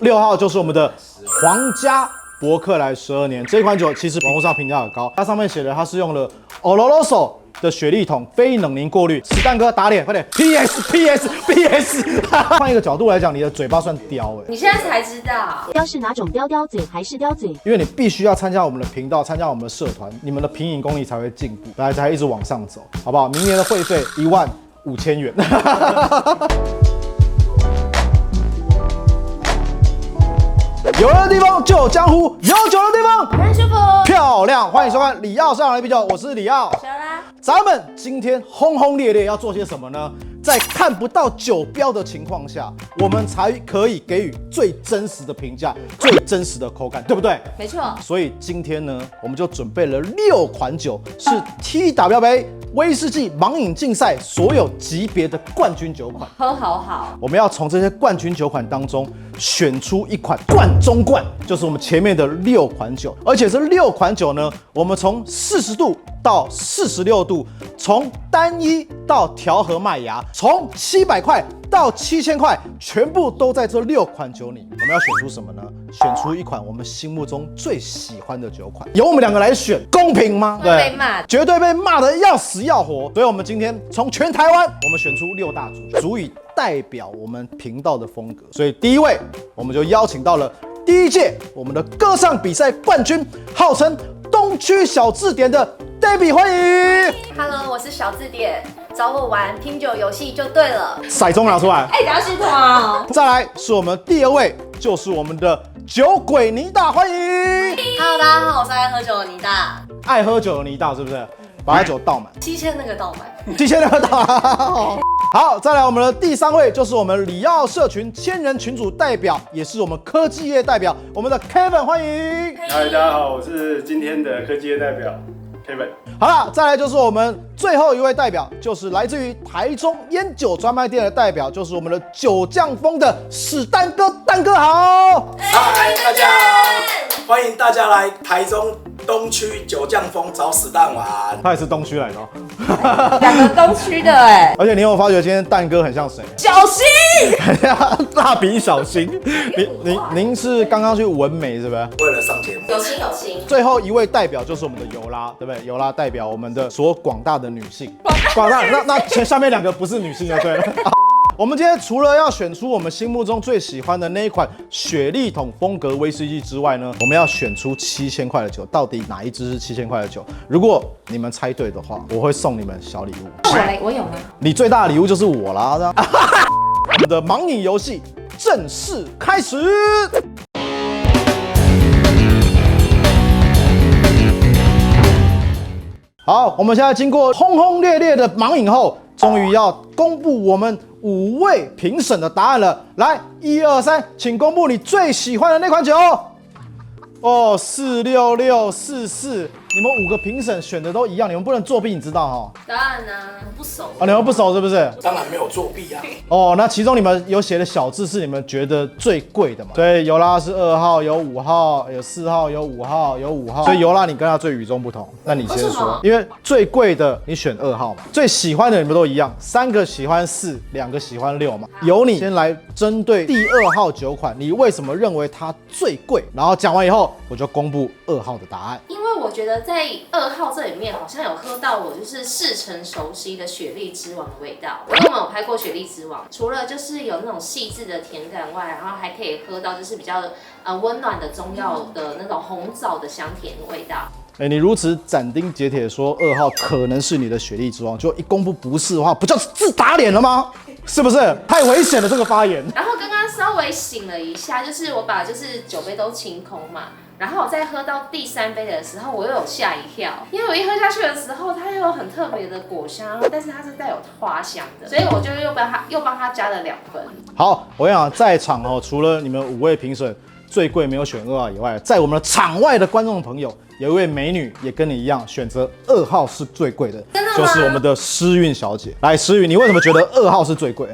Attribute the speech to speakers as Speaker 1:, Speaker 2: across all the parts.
Speaker 1: 6号就是我们的皇家伯克莱12年，这款酒其实网络上评价很高，它上面写的它是用了 Oloroso 的雪莉桶非冷凝过滤。史丹哥打脸，快点 PS。换一个角度来讲，你的嘴巴算刁
Speaker 2: 你现在才知道
Speaker 3: 雕是哪种雕？雕嘴还是雕嘴？
Speaker 1: 因为你必须要参加我们的频道，参加我们的社团，你们的品饮功力才会进步，来才一直往上走，好不好？明年的会费15000元。有人的地方就有江湖，有酒的地方
Speaker 2: 很舒服。
Speaker 1: 漂亮。欢迎收看里奥上来啤酒，我是里奥。
Speaker 2: 小啦，
Speaker 1: 咱们今天轰轰烈烈要做些什么呢？在看不到酒标的情况下，我们才可以给予最真实的评价、最真实的口感，对不对？
Speaker 2: 没错。
Speaker 1: 所以今天呢，我们就准备了6款酒，是 TWA 威士忌盲饮竞赛所有级别的冠军酒款。
Speaker 2: 喝好好。
Speaker 1: 我们要从这些冠军酒款当中选出一款冠中冠，就是我们前面的6款酒。而且这6款酒呢，我们从40度到46度，从单一到调和麦芽，从700块到7000块，全部都在这6款酒里。我们要选出什么呢？选出一款我们心目中最喜欢的酒款。由我们2个来选，公平吗？
Speaker 2: 会被骂，
Speaker 1: 绝对被骂得要死要活。所以我们今天从全台湾，我们选出6大组，足以代表我们频道的风格。所以第一位，我们就邀请到了第一届我们的歌唱比赛冠军，号称东区小字典的 Debbie， 欢迎。
Speaker 2: Hello， 我是小字典，找我玩拼酒游戏就对了。
Speaker 1: 骰盅拿出来。
Speaker 2: 哎，等下系统哦。
Speaker 1: 再来是我们第2位，就是我们的酒鬼妮大，欢迎。
Speaker 2: Hello， 大家好，我是爱喝酒的妮大。
Speaker 1: 爱喝酒的妮大是不是？把他酒倒满。
Speaker 2: 7000那个倒满。
Speaker 1: 7000那个倒满。好，再来我们的第3位，就是我们里奥社群千人群组代表，也是我们科技业代表，我们的 Kevin， 欢迎。
Speaker 4: 嗨，大家好，我是今天的科技业代表 Kevin。
Speaker 1: 好了，再来就是我们最后一位代表，就是来自于台中烟酒专卖店的代表，就是我们的酒匠风的史丹哥，丹哥好。
Speaker 5: 嗨，大家好，欢迎大家来台中东区酒匠风找史蛋玩。
Speaker 1: 他也是东区来的哦。
Speaker 2: 2个东区的哎。
Speaker 1: 而且你有没有发觉今天蛋哥很像谁？
Speaker 2: 小心。
Speaker 1: 蜡笔小新。您是刚刚去纹眉是不是？
Speaker 5: 为了上节目，
Speaker 2: 有心有心。
Speaker 1: 最后一位代表就是我们的尤拉，对不对？尤拉代表我们的所有广大的女性。广大，那下面2个不是女性就对了。我们今天除了要选出我们心目中最喜欢的那一款雪莉桶风格威士忌之外呢，我们要选出7000块的酒，到底哪一支是7000块的酒？如果你们猜对的话，我会送你们小礼物。
Speaker 2: 我有吗？
Speaker 1: 你最大的礼物就是我啦。我们的盲饮游戏正式开始。好，我们现在经过轰轰烈烈的盲饮后，终于要公布我们5位评审的答案了。来，1、2、3，请公布你最喜欢的那款酒。哦，46644，你们5个评审选的都一样，你们不能作弊，你知道哈？
Speaker 2: 答案呢？不熟。
Speaker 1: 啊，你们不熟是不是？
Speaker 5: 当然没有作弊啊。
Speaker 1: 哦，那其中你们有写的小字是你们觉得最贵的嘛？所以尤拉是2号，有5号，有4号，有5号，有5号。所以尤拉你跟他最与众不同。那你先说，因为最贵的你选2号嘛，最喜欢的你们都一样，3个喜欢4，2个喜欢6嘛。由你先来针对第2号酒款，你为什么认为它最贵？然后讲完以后，我就公布2号的答案。
Speaker 2: 因为我觉得在2号这里面好像有喝到我就是4成熟悉的雪莉之王的味道。因为我们有拍过雪莉之王，除了就是有那种细致的甜感外，然后还可以喝到就是比较温暖的中药的那种红枣的香甜味道。
Speaker 1: 你如此斩钉截铁说2号可能是你的雪莉之王，就一公布不是的话，不就自打脸了吗？是不是？太危险了这个发言。
Speaker 2: 然后刚刚稍微醒了一下，就是我把就是酒杯都清空嘛，然后我在喝到第3杯的时候，我又有吓一跳，因为我一喝下去的时候，它又有很特别的果香，但是它是带有花香的，所以我就又帮它加了2分。
Speaker 1: 好，我跟你讲，在场除了你们5位评审最贵没有选2号以外，在我们的场外的观众朋友，有一位美女也跟你一样选择2号是最贵的，
Speaker 2: 真的吗？
Speaker 1: 就是我们的诗韵小姐。来，诗韵，你为什么觉得2号是最贵？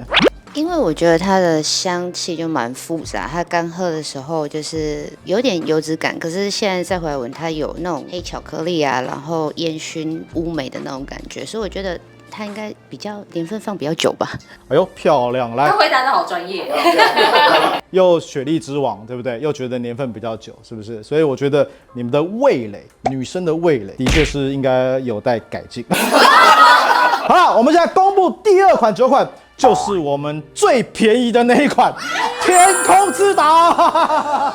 Speaker 6: 因为我觉得它的香气就蛮复杂，它刚喝的时候就是有点油脂感，可是现在再回来闻，它有那种黑巧克力啊，然后烟熏乌梅的那种感觉，所以我觉得它应该比较年份放比较久吧。
Speaker 1: 哎呦，漂亮！来
Speaker 2: 他，回答的好专业。
Speaker 1: 又雪莉之王，对不对？又觉得年份比较久，是不是？所以我觉得你们的味蕾，女生的味蕾，的确是应该有待改进。好了，我们现在公布第2款酒款，就是我们最便宜的那一款——天空之岛。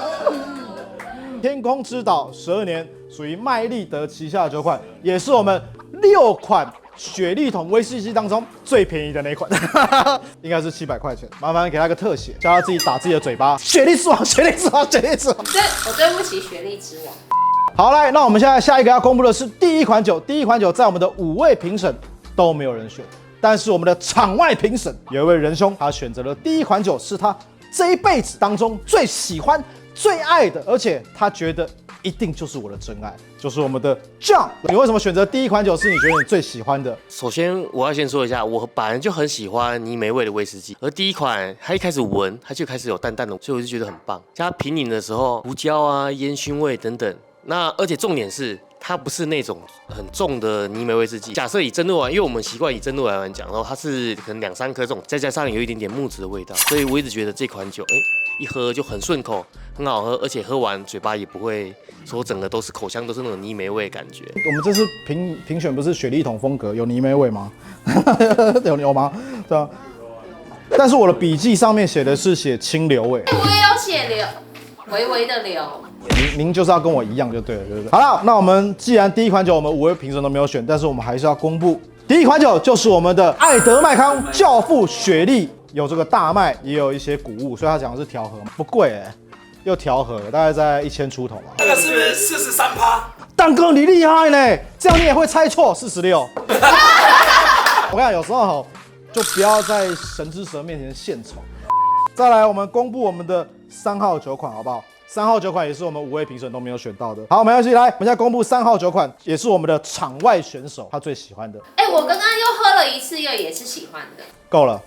Speaker 1: 天空之岛12年，属于麦利德旗下的酒款，也是我们6款雪莉桶威士忌当中最便宜的那一款，应该是700块钱。麻烦给他个特写，叫他自己打自己的嘴巴。雪莉之王，雪莉之王，雪莉之王。
Speaker 2: 我对不起雪莉之王。
Speaker 1: 好，来，那我们现在下一个要公布的是第1款酒。第1款酒在我们的5位评审都没有人选，但是我们的场外评审有一位仁兄，他选择了第1款酒是他这一辈子当中最喜欢、最爱的，而且他觉得一定就是我的真爱，就是我们的 John。你为什么选择第1款酒是你觉得你最喜欢的？
Speaker 7: 首先，我要先说一下，我本来就很喜欢泥煤味的威士忌，而第1款它一开始闻，它就开始有淡淡的，所以我就觉得很棒。加品饮的时候，胡椒啊、烟熏味等等。那而且重点是，它不是那种很重的泥煤威士忌。假设以真露丸，因为我们习惯以真露丸来讲，然后它是可能2、3颗这种，再加上有一点点木质的味道，所以我一直觉得这款酒，一喝就很顺口，很好喝，而且喝完嘴巴也不会说整个都是口腔都是那种泥煤味的感觉。
Speaker 1: 我们这次评选不是雪莉桶风格，有泥煤味吗？有吗？对啊。但是我的笔记上面写的是写清流味，
Speaker 2: 我也有写流，微微的流。
Speaker 1: 您就是要跟我一样就对了，对不对？好了，那我们既然第1款酒我们5位评审都没有选，但是我们还是要公布第1款酒，就是我们的艾德麦康教父雪莉，有这个大麦，也有一些谷物，所以它讲的是调和嘛，不贵又调和，大概在1000出头嘛。
Speaker 5: 那个是不是43%？
Speaker 1: 蛋哥你厉害呢，这样你也会猜错46。我跟你讲，有时候就不要在神之蛇面前献丑。再来，我们公布我们的3号酒款，好不好？3号酒款也是我们5位评审都没有选到的。好，没关系，来，我们现在公布3号酒款，也是我们的场外选手他最喜欢的。
Speaker 2: 我刚刚又喝了一次，也是喜欢的。
Speaker 1: 够了。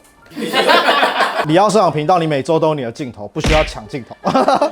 Speaker 1: 李奥社长频道，你每周都有你的镜头，不需要抢镜头。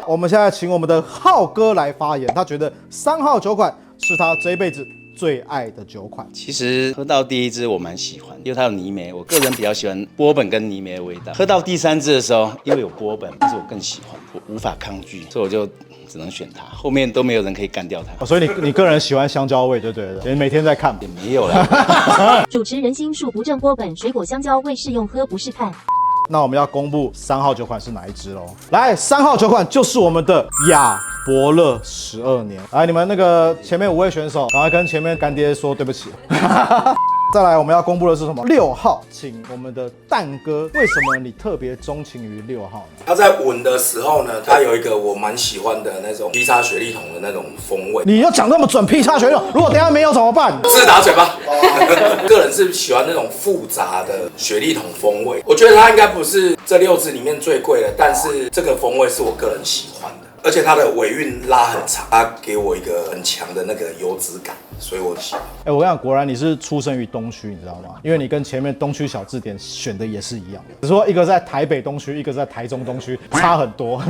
Speaker 1: 我们现在请我们的浩哥来发言，他觉得3号酒款是他这一辈子最爱的酒款。
Speaker 8: 其实喝到第1支我蛮喜欢，因为它有泥煤，我个人比较喜欢波本跟泥煤的味道。喝到第3支的时候，因为有波本，但是我更喜欢，我无法抗拒，所以我就只能选它。后面都没有人可以干掉它。
Speaker 1: 所以你个人喜欢香蕉味就对了，你每天在看
Speaker 8: 也没有啦。
Speaker 3: 主持人心术不正，波本水果香蕉味适用，喝不是看。
Speaker 1: 那我们要公布3号酒款是哪一支喽？来，3号酒款就是我们的亚伯乐12年。来，你们那个前面5位选手，赶快跟前面干爹说对不起。再来，我们要公布的是什么？6号，请我们的蛋哥，为什么你特别钟情于6号呢？
Speaker 5: 它在闻的时候呢，它有一个我蛮喜欢的那种披萨雪莉桶的那种风味。
Speaker 1: 你要讲那么准，劈叉选手，如果等一下没有怎么办？
Speaker 5: 自打嘴巴。个人是喜欢那种复杂的雪莉桶风味，我觉得它应该不是这6支里面最贵的，但是这个风味是我个人喜欢的。而且它的尾韵拉很长，它给我一个很强的那个油脂感，所以我喜欢。
Speaker 1: 我跟你讲，果然你是出生于东区，你知道吗？因为你跟前面东区小字典选的也是一样的，只是说一个在台北东区，一个在台中东区，差很多。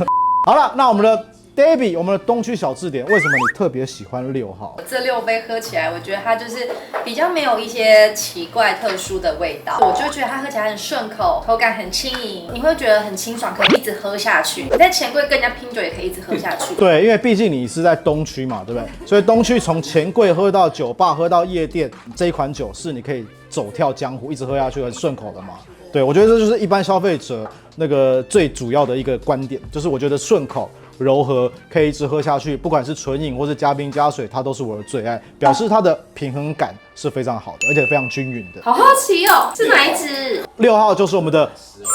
Speaker 1: 好了，那我们的 Debbie， 我们的东区小字典，为什么你特别喜欢6号？
Speaker 9: 这6杯喝起来，我觉得它就是比较没有一些奇怪特殊的味道，我就觉得它喝起来很顺口，口感很轻盈，你会觉得很清爽，可以一直喝下去。你在钱柜跟人家拼酒也可以一直喝下去。
Speaker 1: 对，因为毕竟你是在东区嘛，对不对？所以东区从钱柜喝到酒吧，喝到夜店，这一款酒是你可以走跳江湖，一直喝下去很顺口的嘛。对，我觉得这就是一般消费者那个最主要的一个观点，就是我觉得顺口柔和，可以一直喝下去，不管是纯饮或是加冰加水，它都是我的最爱，表示它的平衡感是非常好的，而且非常均匀的。
Speaker 2: 好好奇哦，是哪一支
Speaker 1: ？6号就是我们的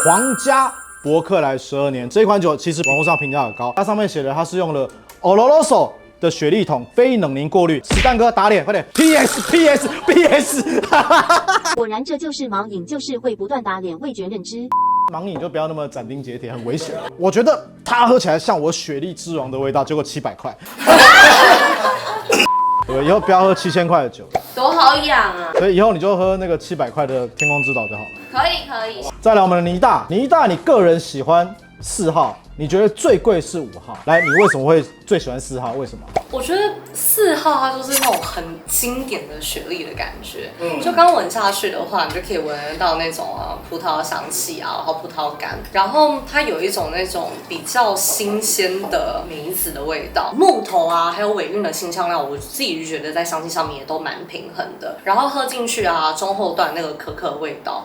Speaker 1: 皇家伯克莱12年，这一款酒其实网络上评价很高，它上面写的它是用了 Oloroso 的雪莉桶非冷凝过滤。史蛋哥打脸，快点 PS。
Speaker 3: 果然这就是盲饮，就是会不断打脸，味觉认知。
Speaker 1: 盲饮就不要那么斩钉截铁，很危险。我觉得它喝起来像我雪莉之王的味道，结果700块。以后不要喝7000块的酒，
Speaker 2: 多好养啊！
Speaker 1: 所以以后你就喝那个700块的天空之岛就好了。
Speaker 2: 可以。
Speaker 1: 再来我们的尼大，你个人喜欢4号，你觉得最贵是5号。来，你为什么会最喜欢4号？为什么？
Speaker 10: 我觉得4号它就是那种很经典的雪莉的感觉，就刚闻下去的话，你就可以闻得到那种葡萄的香气啊，然后葡萄干，然后它有一种那种比较新鲜的梅子的味道，木头啊，还有尾韵的辛香料，我自己就觉得在香气上面也都蛮平衡的，然后喝进去啊，中后段那个可可的味道。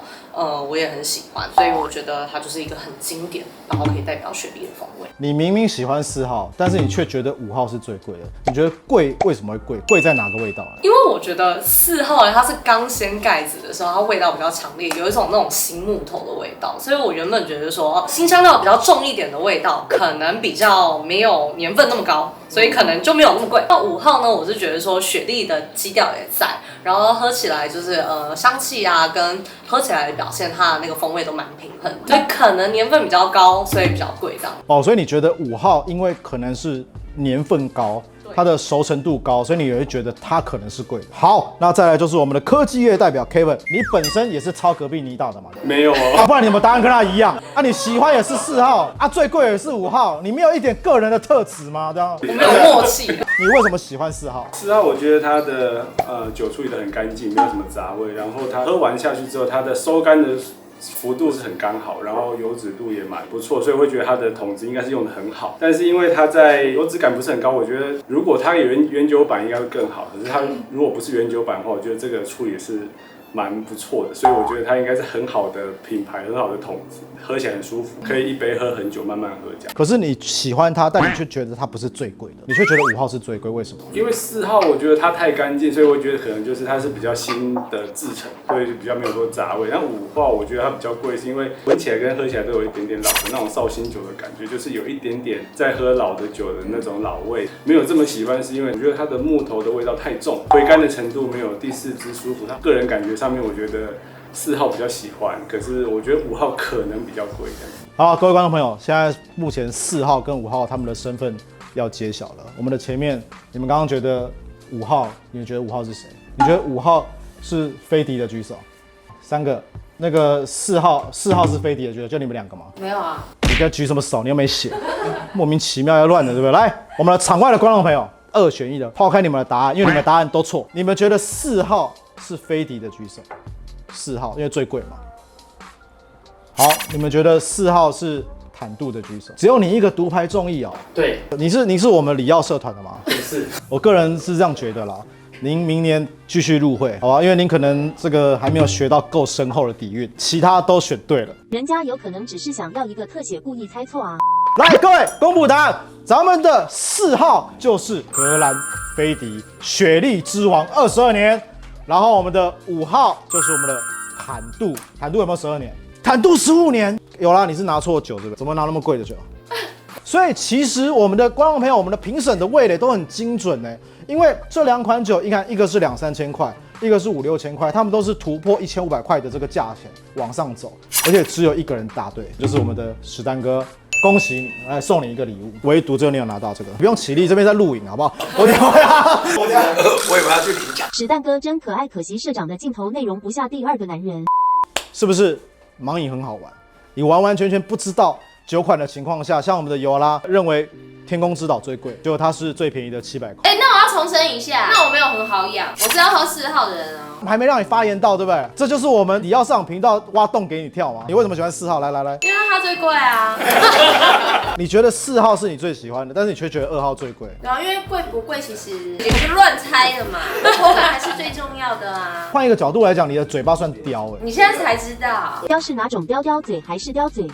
Speaker 10: 我也很喜欢，所以我觉得它就是一个很经典，然后可以代表雪莉的风味。
Speaker 1: 你明明喜欢4号，但是你却觉得5号是最贵的。你觉得贵为什么会贵？贵在哪个味道啊？
Speaker 10: 因为我觉得4号它是刚掀盖子的时候，它味道比较强烈，有一种那种新木头的味道，所以我原本觉得说新香料比较重一点的味道，可能比较没有年份那么高，所以可能就没有那么贵。那5号呢，我是觉得说雪莉的基调也在，然后喝起来就是香气啊，跟喝起来的表现，它的那个风味都蛮平衡，所以可能年份比较高，所以比较贵这样。
Speaker 1: 哦，所以你觉得5号因为可能是年份高，它的熟成度高，所以你也会觉得它可能是贵的。好，那再来就是我们的科技业代表 Kevin， 你本身也是抄隔壁尼大的嘛？
Speaker 4: 没有哦。
Speaker 1: 啊，不然你们答案跟他一样啊？你喜欢也是4号啊，最贵也是5号，你没有一点个人的特质吗？这样
Speaker 10: 我没有默契。
Speaker 1: 你为什么喜欢4号
Speaker 4: ？4号我觉得它的酒处理得很干净，没有什么杂味，然后它喝完下去之后，它的收干的幅度是很刚好，然后油脂度也蛮不错，所以我会觉得它的桶子应该是用的很好。但是因为它在油脂感不是很高，我觉得如果它有原酒版应该会更好。可是它如果不是原酒版的话，我觉得这个处理是蛮不错的，所以我觉得它应该是很好的品牌，很好的桶子，喝起来很舒服，可以一杯喝很久，慢慢喝这样。
Speaker 1: 可是你喜欢它，但你却觉得它不是最贵的，你却觉得5号是最贵，为什么？
Speaker 4: 因为4号我觉得它太干净，所以我觉得可能就是它是比较新的制成，所以比较没有多杂味。那5号我觉得它比较贵，是因为闻起来跟喝起来都有一点点老的那种绍兴酒的感觉，就是有一点点在喝老的酒的那种老味，没有这么喜欢，是因为我觉得它的木头的味道太重，回甘的程度没有第4支舒服。它个人感觉上面我觉得4号比较喜欢，可是我觉得5号可能比较贵这样。
Speaker 1: 好，各位观众朋友，现在目前4号跟5号他们的身份要揭晓了。我们的前面，你们刚刚觉得5号，你们觉得5号是谁？你觉得5号是飞迪的举手，3个。那个4号是飞迪的举手，就你们2个吗？
Speaker 2: 没有啊。
Speaker 1: 你在举什么手？你又没写，莫名其妙要乱的，对不对？来，我们的场外的观众朋友，2选1的，抛开你们的答案，因为你们的答案都错。你们觉得4号是飞迪的举手，4号因为最贵嘛。好，你们觉得4号是坦度的举手，只有你一个独排众议哦。
Speaker 7: 对，
Speaker 1: 你是我们里奥社团的吗？
Speaker 7: 不是，
Speaker 1: 我个人是这样觉得啦。您明年继续入会，好吧？因为您可能这个还没有学到够深厚的底蕴，其他都选对了。
Speaker 3: 人家有可能只是想要一个特写，故意猜错啊。
Speaker 1: 来，各位公布答案，咱们的4号就是荷兰飞迪雪莉之王22年，然后我们的5号就是我们的坦度，坦度有没有12年？坦度15年，有啦，你是拿错酒对不对？怎么拿那么贵的酒？所以其实我们的观众朋友，我们的评审的味蕾都很精准呢，因为这2款酒，你看一个是2-3千块，一个是5-6千块，他们都是突破1500块的这个价钱往上走，而且只有一个人答对，就是我们的史丹哥。恭喜你，来送你一个礼物，唯独只有你有拿到这个，不用起立，这边在录影，好不好？我以
Speaker 5: 为要去领奖。
Speaker 3: 史蛋哥真可爱，可惜社长的镜头内容不下第2个男人。
Speaker 1: 是不是盲饮很好玩？你完完全全不知道酒款的情况下，像我们的尤拉认为天空之岛最贵，结果它是最便宜的700块。
Speaker 2: 那我要重申一下，那我没有很好养，我是要喝4号的人啊。
Speaker 1: 还没让你发言到，对不对？这就是我们里奥市场频道挖洞给你跳嘛。你为什么喜欢4号？来，
Speaker 2: 因为它最贵啊。
Speaker 1: 你觉得4号是你最喜欢的，但是你却觉得2号最贵。
Speaker 2: 然后因为贵不贵，其实也是乱猜的嘛，口感还是最重要的啊。
Speaker 1: 换一个角度来讲，你的嘴巴算刁哎。
Speaker 2: 你现在才知道，
Speaker 3: 刁是哪种刁？刁嘴还是刁嘴？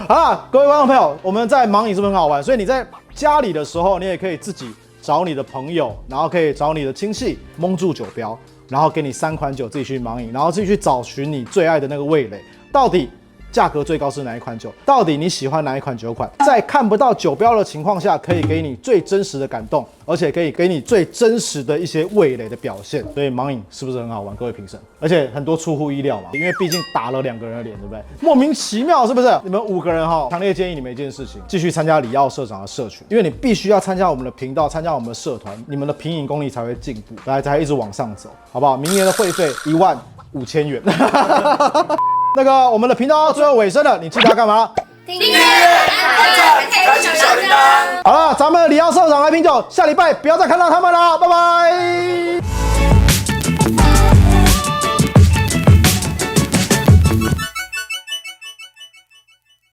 Speaker 1: 好啦，各位观众朋友，我们在盲饮是不是很好玩？所以你在家里的时候，你也可以自己找你的朋友，然后可以找你的亲戚蒙住酒标，然后给你3款酒自己去盲饮，然后自己去找寻你最爱的那个味蕾，到底价格最高是哪一款酒？到底你喜欢哪一款酒款？在看不到酒标的情况下，可以给你最真实的感动，而且可以给你最真实的一些味蕾的表现。所以盲饮是不是很好玩？各位评审，而且很多出乎意料嘛，因为毕竟打了2个人的脸，对不对？莫名其妙，是不是？你们5个人哈，强烈建议你们一件事情，继续参加里奥社长的社群，因为你必须要参加我们的频道，参加我们的社团，你们的品饮功力才会进步，才一直往上走，好不好？明年的会费15000元。那个我们的频道最后尾声了，你记得要干嘛？
Speaker 2: 订阅、按赞、开启小铃铛。
Speaker 1: 好了，咱们里奥社长来品酒，下礼拜不要再看到他们了，拜拜。